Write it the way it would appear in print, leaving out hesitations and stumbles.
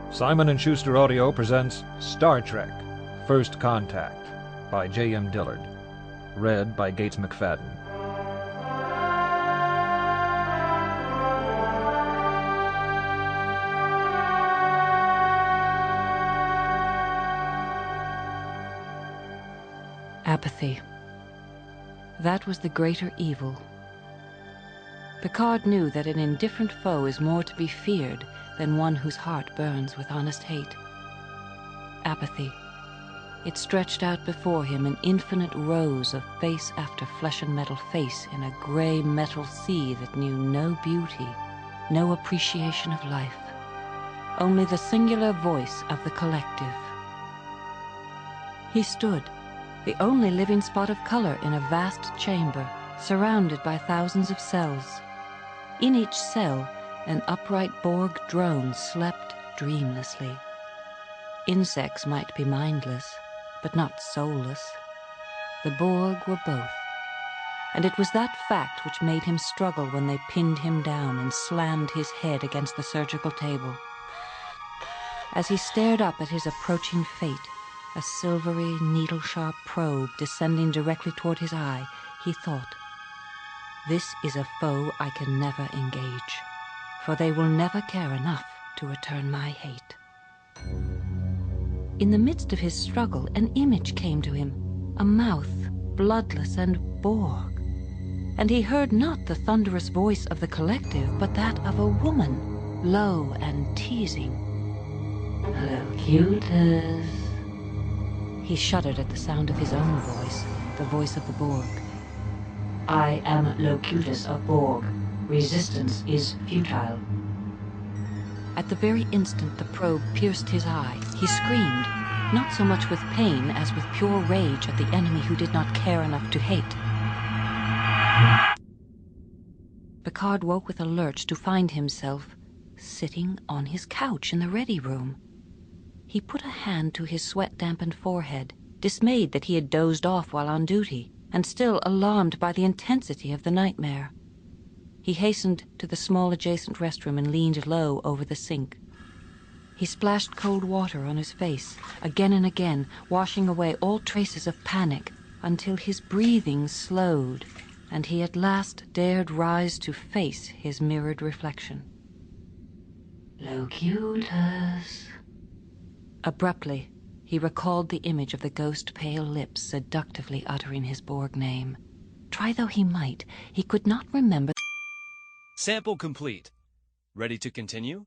Simon & Schuster Audio presents Star Trek: First Contact by J.M. Dillard. Read by Gates McFadden. Apathy. That was the greater evil. Picard knew that an indifferent foe is more to be feared than one whose heart burns with honest hate. Apathy. It stretched out before him in infinite rows of face after flesh and metal face in a gray metal sea that knew no beauty, no appreciation of life, only the singular voice of the collective. He stood, the only living spot of color in a vast chamber, surrounded by thousands of cells. In each cell, an upright Borg drone slept dreamlessly. Insects might be mindless, but not soulless. The Borg were both. And it was that fact which made him struggle when they pinned him down and slammed his head against the surgical table. As he stared up at his approaching fate, a silvery, needle-sharp probe descending directly toward his eye, he thought, "This is a foe I can never engage, for they will never care enough to return my hate." In the midst of his struggle, an image came to him, a mouth, bloodless and Borg. And he heard not the thunderous voice of the collective, but that of a woman, low and teasing. "Locutus." He shuddered at the sound of his own voice, the voice of the Borg. "I am Locutus of Borg. Resistance is futile." At the very instant the probe pierced his eye, he screamed, not so much with pain as with pure rage at the enemy who did not care enough to hate. Picard woke with a lurch to find himself sitting on his couch in the ready room. He put a hand to his sweat-dampened forehead, dismayed that he had dozed off while on duty, and still alarmed by the intensity of the nightmare. He hastened to the small adjacent restroom and leaned low over the sink. He splashed cold water on his face, again and again, washing away all traces of panic, until his breathing slowed, and he at last dared rise to face his mirrored reflection. "Locutus." Abruptly, he recalled the image of the ghost-pale lips seductively uttering his Borg name. Try though he might, he could not remember. Sample complete. Ready to continue?